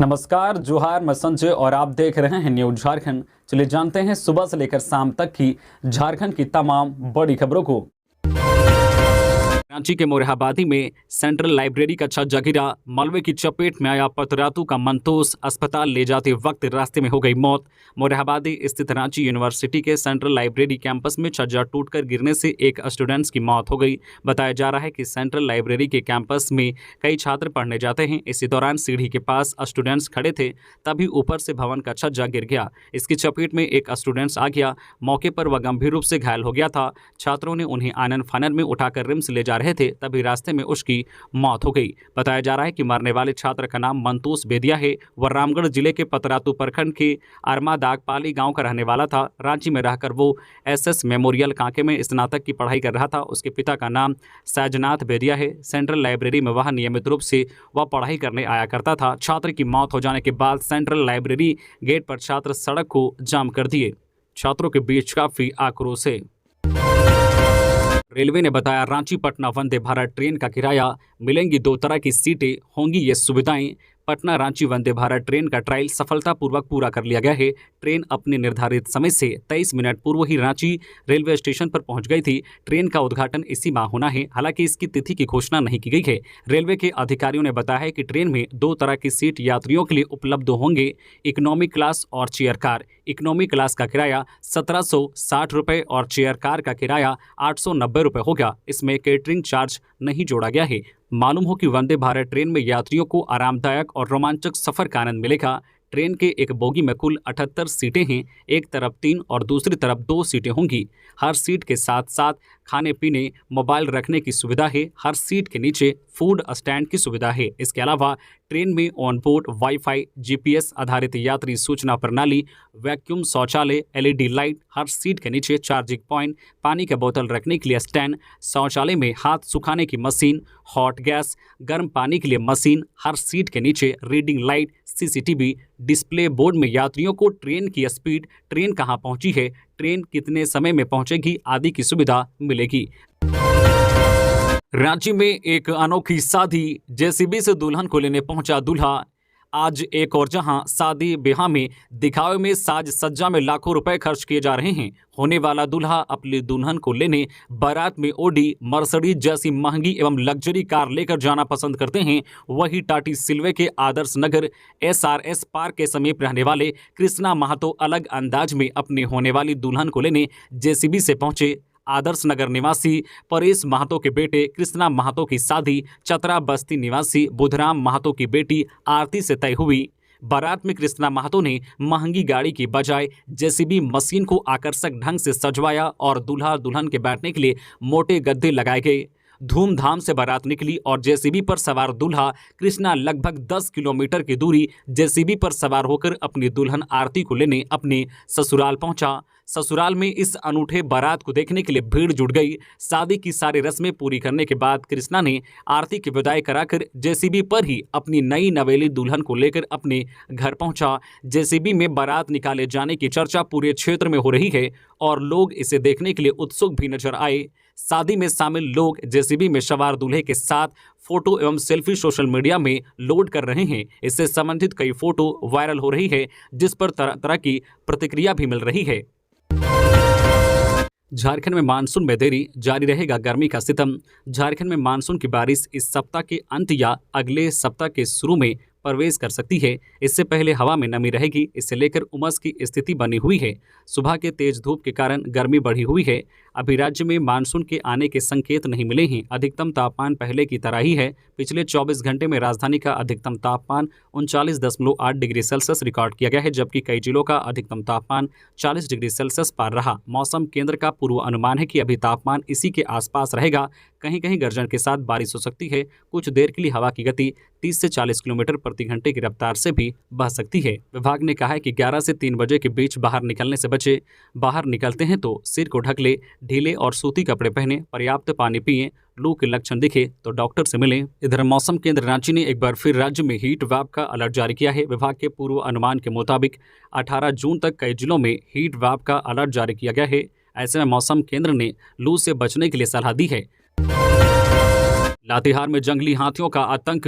नमस्कार, जोहार, मैं संजय और आप देख रहे हैं न्यूज झारखंड। चलिए जानते हैं सुबह से लेकर शाम तक की झारखंड की तमाम बड़ी खबरों को। रांची के मोरहाबादी में सेंट्रल लाइब्रेरी का छज्जा गिरा, मलबे की चपेट में आया पतरातू का मंतोस, अस्पताल ले जाते वक्त रास्ते में हो गई मौत। मोरहाबादी स्थित रांची यूनिवर्सिटी के सेंट्रल लाइब्रेरी कैंपस में छज्जा टूटकर गिरने से एक स्टूडेंट्स की मौत हो गई। बताया जा रहा है कि सेंट्रल लाइब्रेरी के कैंपस में कई छात्र पढ़ने जाते हैं। इसी दौरान सीढ़ी के पास स्टूडेंट्स खड़े थे, तभी ऊपर से भवन का छज्जा गिर गया। इसकी चपेट में एक स्टूडेंट्स आ गया। मौके पर वह गंभीर रूप से घायल हो गया था। छात्रों ने उन्हें आनन फानन में उठाकर रिम्स ले जा रहे थे, तभी रास्ते में उसकी मौत हो गई। बताया जा रहा है कि मरने वाले छात्र का नाम मंतोस बेदिया है। वह रामगढ़ जिले के पतरातू प्रखंड के अरमादागपाली गांव का रहने वाला था। रांची में रहकर वो एसएस मेमोरियल कांके में स्नातक की पढ़ाई कर रहा था। उसके पिता का नाम सैजनाथ बेदिया है। सेंट्रल लाइब्रेरी में वह नियमित रूप से वह पढ़ाई करने आया करता था। छात्र की मौत हो जाने के बाद सेंट्रल लाइब्रेरी गेट पर छात्र सड़क को जाम कर दिए। छात्रों के बीच काफी आक्रोश है। रेलवे ने बताया, रांची पटना वंदे भारत ट्रेन का किराया, मिलेंगी 2 तरह की सीटें, होंगी ये सुविधाएं। पटना रांची वंदे भारत ट्रेन का ट्रायल सफलतापूर्वक पूरा कर लिया गया है। ट्रेन अपने निर्धारित समय से 23 मिनट पूर्व ही रांची रेलवे स्टेशन पर पहुंच गई थी। ट्रेन का उद्घाटन इसी माह होना है, हालांकि इसकी तिथि की घोषणा नहीं की गई है। रेलवे के अधिकारियों ने बताया है कि ट्रेन में 2 तरह की सीट यात्रियों के लिए उपलब्ध होंगे, इकोनॉमी क्लास और चेयर कार। इकोनॉमी क्लास का किराया 1760 रुपये और चेयर कार का किराया 890 रुपये होगा। इसमें केटरिंग चार्ज नहीं जोड़ा गया है। मालूम हो कि वंदे भारत ट्रेन में यात्रियों को आरामदायक और रोमांचक सफर का आनंद मिलेगा। ट्रेन के एक बोगी में कुल 78 सीटें हैं। एक तरफ 3 और दूसरी तरफ 2 सीटें होंगी। हर सीट के साथ साथ खाने पीने, मोबाइल रखने की सुविधा है। हर सीट के नीचे फूड स्टैंड की सुविधा है। इसके अलावा ट्रेन में ऑन बोर्ड वाईफाई, जीपीएस आधारित यात्री सूचना प्रणाली, वैक्यूम शौचालय, एलईडी लाइट, हर सीट के नीचे चार्जिंग पॉइंट, पानी का बोतल रखने के लिए स्टैंड, शौचालय में हाथ सुखाने की मशीन, हॉट गैस, गर्म पानी के लिए मशीन, हर सीट के नीचे reading light, CCTV display board में यात्रियों को ट्रेन की स्पीड, ट्रेन कहां पहुंची है, ट्रेन कितने समय में पहुंचेगी आदि की सुविधा मिलेगी। रांची में एक अनोखी शादी, जेसीबी से दुल्हन को लेने पहुंचा दूल्हा। आज एक और जहां शादी ब्याह में दिखावे में साज सज्जा में लाखों रुपए खर्च किए जा रहे हैं, होने वाला दूल्हा अपनी दुल्हन को लेने बारात में ओडी, मर्सिडीज जैसी महंगी एवं लग्जरी कार लेकर जाना पसंद करते हैं। वही टाटी सिलवे के आदर्श नगर एसआरएस पार्क के समीप रहने वाले कृष्णा महतो अलग अंदाज में अपनी होने वाली दुल्हन को लेने जेसीबी से पहुंचे। आदर्श नगर निवासी परेश महतो के बेटे कृष्णा महतो की शादी चतरा बस्ती निवासी बुधराम महतो की बेटी आरती से तय हुई। बारात में कृष्णा महतो ने महंगी गाड़ी की बजाय जेसीबी मशीन को आकर्षक ढंग से सजवाया और दूल्हा दुल्हन के बैठने के लिए मोटे गद्दे लगाए गए। धूमधाम से बारात निकली और जेसीबी पर सवार दूल्हा कृष्णा लगभग 10 किलोमीटर की दूरी जेसीबी पर सवार होकर अपनी दुल्हन आरती को लेने अपने ससुराल पहुंचा। ससुराल में इस अनूठे बारात को देखने के लिए भीड़ जुट गई। शादी की सारी रस्में पूरी करने के बाद कृष्णा ने आरती की विदाई कराकर जेसीबी पर ही अपनी नई नवेली दुल्हन को लेकर अपने घर पहुंचा। जेसीबी में बारात निकाले जाने की चर्चा पूरे क्षेत्र में हो रही है और लोग इसे देखने के लिए उत्सुक भी नजर आए। शादी में शामिल लोग जेसीबी में सवार दूल्हे के साथ फोटो एवं सेल्फी सोशल मीडिया में लोड कर रहे हैं। इससे संबंधित कई फोटो वायरल हो रही है, जिस पर तरह तरह की प्रतिक्रिया भी मिल रही है। झारखंड में मानसून में देरी, जारी रहेगा गर्मी का सितम। झारखंड में मानसून की बारिश इस सप्ताह के अंत या अगले सप्ताह के शुरू में प्रवेश कर सकती है। इससे पहले हवा में नमी रहेगी। इसे लेकर उमस की स्थिति बनी हुई है। सुबह के तेज धूप के कारण गर्मी बढ़ी हुई है। अभी राज्य में मानसून के आने के संकेत नहीं मिले हैं। अधिकतम तापमान पहले की तरह ही है। पिछले 24 घंटे में राजधानी का अधिकतम तापमान 39.8 डिग्री सेल्सियस रिकॉर्ड किया गया है, जबकि कई जिलों का अधिकतम तापमान 40 डिग्री सेल्सियस पार रहा। मौसम केंद्र का पूर्व अनुमान है कि अभी तापमान इसी के आसपास रहेगा। कहीं कहीं गर्जन के साथ बारिश हो सकती है। कुछ देर के लिए हवा की गति 30 से 40 किलोमीटर प्रति घंटे की रफ्तार से भी बह सकती है। विभाग ने कहा है कि 11 से 3 बजे के बीच बाहर निकलने से बचे। बाहर निकलते हैं तो सिर को ढक ले, ढीले और सूती कपड़े पहने, पर्याप्त पानी पिएं, लू के लक्षण दिखे तो डॉक्टर से मिलें। इधर मौसम केंद्र रांची ने एक बार फिर राज्य में हीट वेव का अलर्ट जारी किया है। विभाग के पूर्व अनुमान के मुताबिक 18 जून तक कई जिलों में हीट वेव का अलर्ट जारी किया गया है। ऐसे में मौसम केंद्र ने लू से बचने के लिए सलाह दी है। लातेहार में जंगली हाथियों का आतंक,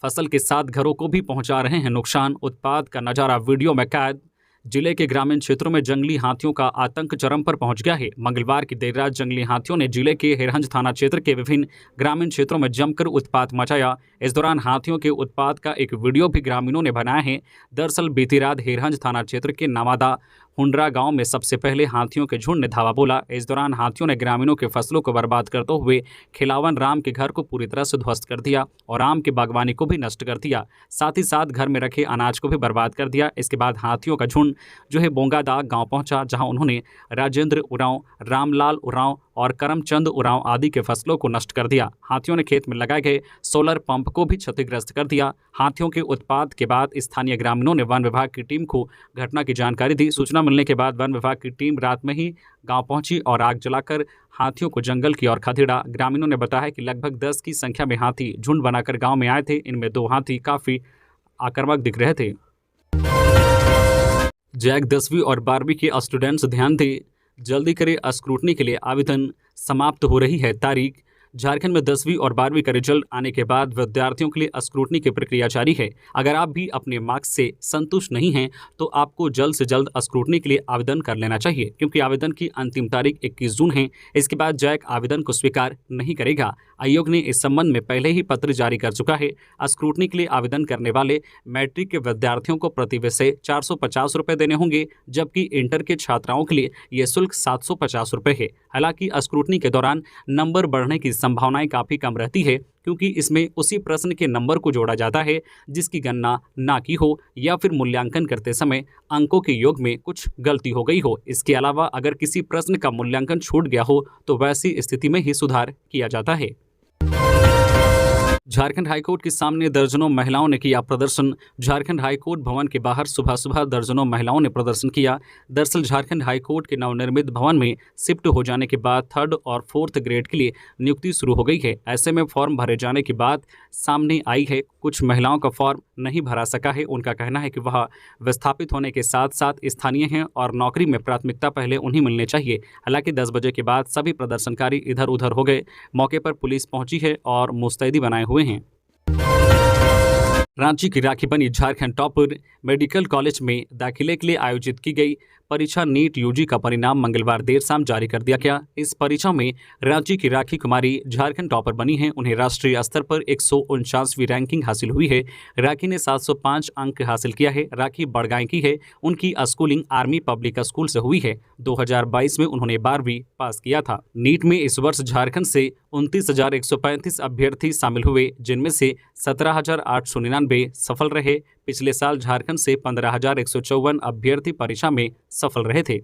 फसल के साथ घरों को भी पहुंचा रहे हैं नुकसान। उत्पात का नजारा वीडियो में कैद। जिले के ग्रामीण क्षेत्रों में जंगली हाथियों का आतंक चरम पर पहुंच गया है। मंगलवार की देर रात जंगली हाथियों ने जिले के हिरहंज थाना क्षेत्र के विभिन्न ग्रामीण क्षेत्रों में जमकर उत्पात मचाया। इस दौरान हाथियों के उत्पात का एक वीडियो भी ग्रामीणों ने बनाया है। दरअसल बीती रात हिरहंज थाना क्षेत्र के नवादा हुंडरा गांव में सबसे पहले हाथियों के झुंड ने धावा बोला। इस दौरान हाथियों ने ग्रामीणों के फसलों को बर्बाद करते हुए खिलावन राम के घर को पूरी तरह से ध्वस्त कर दिया और आम की बागवानी को भी नष्ट कर दिया। साथ ही साथ घर में रखे अनाज को भी बर्बाद कर दिया। इसके बाद हाथियों का झुंड जो है बोंगादाग गांव पहुंचा, जहां उन्होंने राजेंद्र उरांव, रामलाल उरांव और करमचंद उरांव आदि के फसलों को नष्ट कर दिया। हाथियों ने खेत में लगाए गए सोलर पंप को भी क्षतिग्रस्त कर दिया। हाथियों के उत्पात के बाद स्थानीय ग्रामीणों ने वन विभाग की टीम को घटना की जानकारी दी। सूचना मिलने के बाद वन विभाग की टीम रात में ही गांव पहुंची और आग जलाकर हाथियों को जंगल की ओर खदेड़ा। ग्रामीणों ने बताया कि लगभग 10 की संख्या में हाथी झुंड बनाकर गांव में आए थे। इनमें 2 हाथी काफी आक्रामक दिख रहे थे। जैक 10वीं और 12वीं के स्टूडेंट्स ध्यान दें, जल्दी करें, स्क्रूटनी के लिए आवेदन समाप्त हो रही है तारीख। झारखंड में 10वीं और 12वीं का रिजल्ट आने के बाद विद्यार्थियों के लिए स्क्रूटनी की प्रक्रिया जारी है। अगर आप भी अपने मार्क्स से संतुष्ट नहीं हैं तो आपको जल्द से जल्द स्क्रूटनी के लिए आवेदन कर लेना चाहिए, क्योंकि आवेदन की अंतिम तारीख 21 जून है। इसके बाद जैक आवेदन को स्वीकार नहीं करेगा। आयोग ने इस संबंध में पहले ही पत्र जारी कर चुका है। स्क्रूटनी के लिए आवेदन करने वाले मैट्रिक के विद्यार्थियों को प्रति विषय 450 रुपये देने होंगे, जबकि इंटर के छात्राओं के लिए यह शुल्क 750 रुपये है। हालांकि स्क्रूटनी के दौरान नंबर बढ़ने की संभावनाएं काफ़ी कम रहती है, क्योंकि इसमें उसी प्रश्न के नंबर को जोड़ा जाता है जिसकी गणना ना की हो या फिर मूल्यांकन करते समय अंकों के योग में कुछ गलती हो गई हो। इसके अलावा अगर किसी प्रश्न का मूल्यांकन छूट गया हो तो वैसी स्थिति में ही सुधार किया जाता है। झारखंड हाईकोर्ट के सामने दर्जनों महिलाओं ने किया प्रदर्शन। झारखंड हाईकोर्ट भवन के बाहर सुबह सुबह दर्जनों महिलाओं ने प्रदर्शन किया। दरअसल झारखंड हाईकोर्ट के नवनिर्मित भवन में शिफ्ट हो जाने के बाद 3rd और 4th ग्रेड के लिए नियुक्ति शुरू हो गई है। ऐसे में फॉर्म भरे जाने की बात सामने आई है। कुछ महिलाओं का फॉर्म नहीं भरा सका है। उनका कहना है कि वह विस्थापित होने के साथ साथ स्थानीय हैं और नौकरी में प्राथमिकता पहले उन्हें मिलनी चाहिए। हालांकि 10 बजे के बाद सभी प्रदर्शनकारी इधर उधर हो गए। मौके पर पुलिस पहुंची है और मुस्तैदी बनाए हुए हैं। रांची की राखी बनी झारखंड टॉपर। मेडिकल कॉलेज में दाखिले के लिए आयोजित की गई परीक्षा नीट यूजी का परिणाम मंगलवार देर शाम जारी कर दिया गया। इस परीक्षा में रांची की राखी कुमारी झारखंड टॉपर बनी है। उन्हें राष्ट्रीय स्तर पर 149वीं रैंकिंग हासिल हुई है। राखी ने 705 अंक हासिल किया है। राखी बड़गांव की है। उनकी स्कूलिंग आर्मी पब्लिक स्कूल से हुई है। 2022 में उन्होंने 12वीं पास किया था। नीट में इस वर्ष झारखंड से 29,135 अभ्यर्थी शामिल हुए, जिनमें से 17,899 सफल रहे। पिछले साल झारखंड से 15,154 अभ्यर्थी परीक्षा में सफल रहे थे।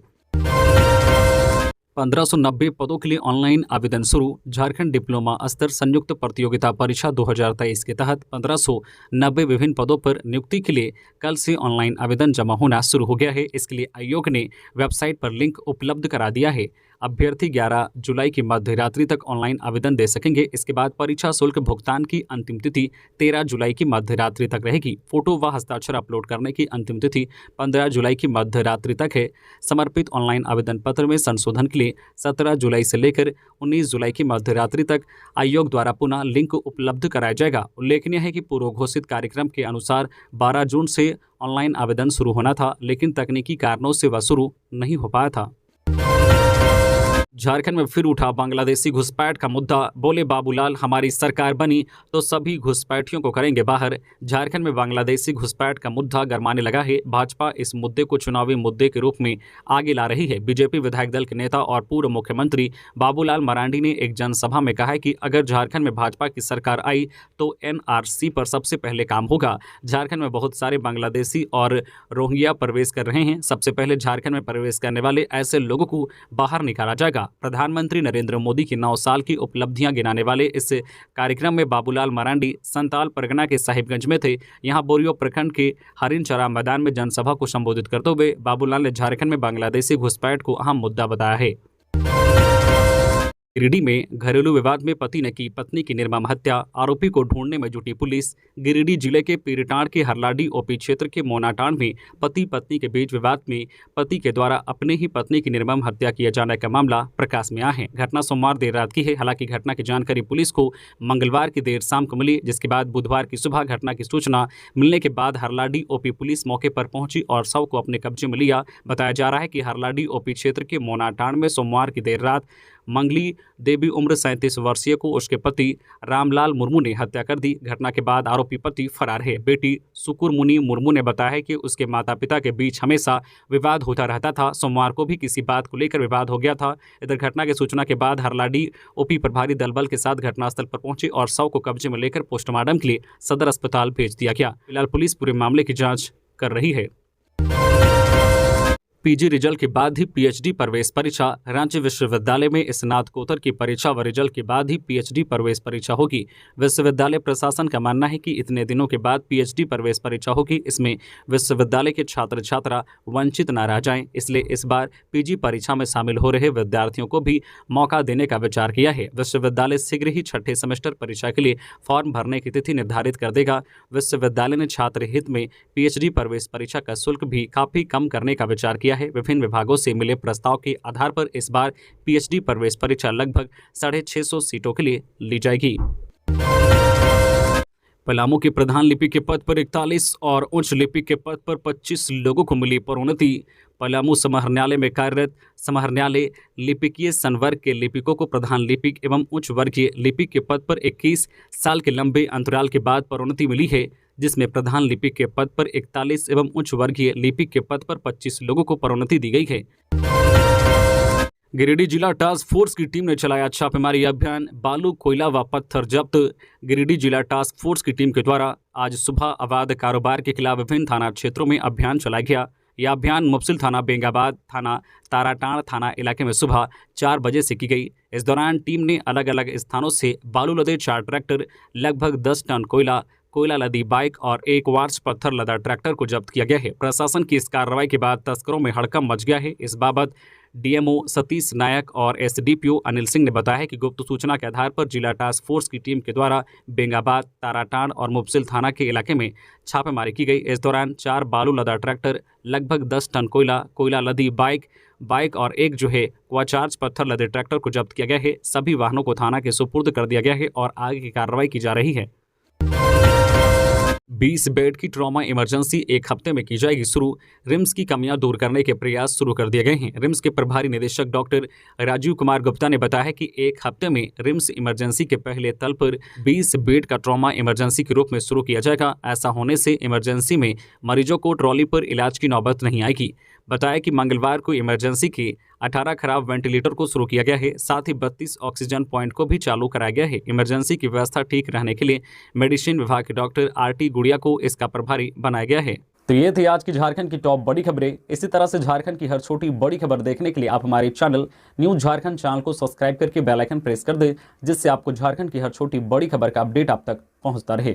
1590 पदों के लिए ऑनलाइन आवेदन शुरू। झारखंड डिप्लोमा स्तर संयुक्त प्रतियोगिता परीक्षा 2023 के तहत 1590 विभिन्न पदों पर नियुक्ति के लिए कल से ऑनलाइन आवेदन जमा होना शुरू हो गया है। इसके लिए आयोग ने वेबसाइट पर लिंक उपलब्ध करा दिया है। अभ्यर्थी 11 जुलाई की मध्य रात्रि तक ऑनलाइन आवेदन दे सकेंगे। इसके बाद परीक्षा शुल्क भुगतान की अंतिम तिथि 13 जुलाई की मध्य रात्रि तक रहेगी। फोटो व हस्ताक्षर अपलोड करने की अंतिम तिथि 15 जुलाई की मध्य रात्रि तक है। समर्पित ऑनलाइन आवेदन पत्र में संशोधन के लिए 17 जुलाई से लेकर 19 जुलाई की मध्य रात्रि तक आयोग द्वारा पुनः लिंक उपलब्ध कराया जाएगा। उल्लेखनीय है कि पूर्व घोषित कार्यक्रम के अनुसार 12 जून से ऑनलाइन आवेदन शुरू होना था, लेकिन तकनीकी कारणों से वह शुरू नहीं हो पाया था। झारखंड में फिर उठा बांग्लादेशी घुसपैठ का मुद्दा। बोले बाबूलाल, हमारी सरकार बनी तो सभी घुसपैठियों को करेंगे बाहर। झारखंड में बांग्लादेशी घुसपैठ का मुद्दा गरमाने लगा है। भाजपा इस मुद्दे को चुनावी मुद्दे के रूप में आगे ला रही है। बीजेपी विधायक दल के नेता और पूर्व मुख्यमंत्री बाबूलाल मरांडी ने एक जनसभा में कहा है कि अगर झारखंड में भाजपा की सरकार आई तो NRC पर सबसे पहले काम होगा। झारखंड में बहुत सारे बांग्लादेशी और रोहिंग्या प्रवेश कर रहे हैं। सबसे पहले झारखंड में प्रवेश करने वाले ऐसे लोगों को बाहर निकाला जाएगा। प्रधानमंत्री नरेंद्र मोदी की 9 साल की उपलब्धियां गिनाने वाले इस कार्यक्रम में बाबूलाल मरांडी संताल परगना के साहिबगंज में थे। यहां बोरियो प्रखंड के हरिनचरा मैदान में जनसभा को संबोधित करते हुए बाबूलाल ने झारखंड में बांग्लादेशी घुसपैठ को अहम मुद्दा बताया है। गिरिडीह में घरेलू विवाद में पति ने की पत्नी की निर्मम हत्या, आरोपी को ढूंढने में जुटी पुलिस। गिरिडीह जिले के पीरटांड के हरलाडी ओपी क्षेत्र के मोनाटांड में पति पत्नी के बीच विवाद में पति के द्वारा अपने ही पत्नी की निर्मम हत्या किए जाने का मामला प्रकाश में आया है। घटना सोमवार देर रात की है। हालांकि घटना की जानकारी पुलिस को मंगलवार की देर शाम को मिली, जिसके बाद बुधवार की सुबह घटना की सूचना मिलने के बाद हरलाडी ओपी पुलिस मौके पर पहुंची और शव को अपने कब्जे में लिया। बताया जा रहा है कि हरलाडी ओपी क्षेत्र के मोनाटांड में सोमवार की देर रात मंगली देवी उम्र 37 वर्षीय को उसके पति रामलाल मुर्मू ने हत्या कर दी। घटना के बाद आरोपी पति फरार है। बेटी सुकुरमुनी मुर्मू ने बताया है कि उसके माता पिता के बीच हमेशा विवाद होता रहता था। सोमवार को भी किसी बात को लेकर विवाद हो गया था। इधर घटना की सूचना के बाद हरलाडी ओपी प्रभारी दल बल के साथ घटनास्थल पर पहुंचे और शव को कब्जे में लेकर पोस्टमार्टम के लिए सदर अस्पताल भेज दिया गया। फिलहाल पुलिस पूरे मामले की जाँच कर रही है। पीजी रिजल्ट के बाद ही पीएचडी प्रवेश परीक्षा। रांची विश्वविद्यालय में स्नातकोत्तर की परीक्षा व रिजल्ट के बाद ही पीएचडी प्रवेश परीक्षा होगी। विश्वविद्यालय प्रशासन का मानना है कि इतने दिनों के बाद पीएचडी प्रवेश परीक्षा होगी। इसमें विश्वविद्यालय के छात्र छात्रा वंचित न रह जाएं, इसलिए इस बार पीजी परीक्षा में शामिल हो रहे विद्यार्थियों को भी मौका देने का विचार किया है। विश्वविद्यालय शीघ्र ही छठे सेमेस्टर परीक्षा के लिए फॉर्म भरने की तिथि निर्धारित कर देगा। विश्वविद्यालय ने छात्र हित में पीएचडी प्रवेश परीक्षा का शुल्क भी काफी कम करने का विचार किया है। विभिन्न विभागों से मिले प्रस्ताव के आधार पर इस बार पीएचडी प्रवेश परीक्षा लगभग 650 सीटों के लिए ली जाएगी। पलामू के प्रधान लिपिक के पद पर 41 और उच्च लिपिक के पद पर 25 लोगों को मिली प्रोन्नति। पलामू समाहरणालय में कार्यरत समाहरणालय लिपिकीय संवर्ग के लिपिकों को प्रधान लिपिक एवं उच्च वर्गीय लिपिक के पद पर 21 साल के लंबे अंतराल के बाद प्रोन्नति मिली है, जिसमें प्रधान लिपिक के पद पर 41 एवं उच्च वर्गीय लिपिक के पद पर 25 लोगों को प्रोन्नति दी गई है। गिरिडीह जिला टास्क फोर्स की टीम ने चलाया छापेमारी अभियान, बालू, कोयला व पत्थर जब्त। गिरिडीह जिला टास्क फोर्स की टीम के द्वारा आज सुबह अवैध कारोबार के खिलाफ विभिन्न थाना क्षेत्रों में अभियान चलाया गया। यह अभियान मुफसिल थाना, बेंगाबाद थाना, ताराटांड थाना इलाके में सुबह 4 बजे से की गई। इस दौरान टीम ने अलग अलग स्थानों से बालू लदे 4 ट्रैक्टर, लगभग 10 टन कोयला लदी बाइक और 1 वार्ष पत्थर लदा ट्रैक्टर को जब्त किया गया है। प्रशासन की इस कार्रवाई के बाद तस्करों में हड़कंप मच गया है। इस बाबत डीएमओ सतीश नायक और एसडीपीओ अनिल सिंह ने बताया है कि गुप्त सूचना के आधार पर जिला टास्क फोर्स की टीम के द्वारा बेंगाबाद, ताराटांड और मुफसिल थाना के इलाके में छापेमारी की गई। इस दौरान 4 बालू लदा ट्रैक्टर, लगभग 10 टन कोयला लदी बाइक और 1 क्वाचार्ज पत्थर लदे ट्रैक्टर को जब्त किया गया है। सभी वाहनों को थाना के सुपुर्द कर दिया गया है और आगे की कार्रवाई की जा रही है। 20 बेड की ट्रॉमा इमरजेंसी 1 हफ्ते में की जाएगी शुरू। रिम्स की कमियां दूर करने के प्रयास शुरू कर दिए गए हैं। रिम्स के प्रभारी निदेशक डॉक्टर राजीव कुमार गुप्ता ने बताया है कि 1 हफ्ते में रिम्स इमरजेंसी के पहले तल पर 20 बेड का ट्रॉमा इमरजेंसी के रूप में शुरू किया जाएगा। ऐसा होने से इमरजेंसी में मरीजों को ट्रॉली पर इलाज की नौबत नहीं आएगी। बताया कि मंगलवार को इमरजेंसी के 18 खराब वेंटिलेटर को शुरू किया गया है। साथ ही 32 ऑक्सीजन पॉइंट को भी चालू कराया गया है। इमरजेंसी की व्यवस्था ठीक रहने के लिए मेडिसिन विभाग के डॉक्टर आरटी गुड़िया को इसका प्रभारी बनाया गया है। तो ये थी आज की झारखंड की टॉप बड़ी खबरें। इसी तरह से झारखंड की हर छोटी बड़ी खबर देखने के लिए आप हमारे चैनल न्यूज झारखंड चैनल को सब्सक्राइब करके बेल आइकन प्रेस कर दें, जिससे आपको झारखंड की हर छोटी बड़ी खबर का अपडेट आप तक पहुंचता रहे।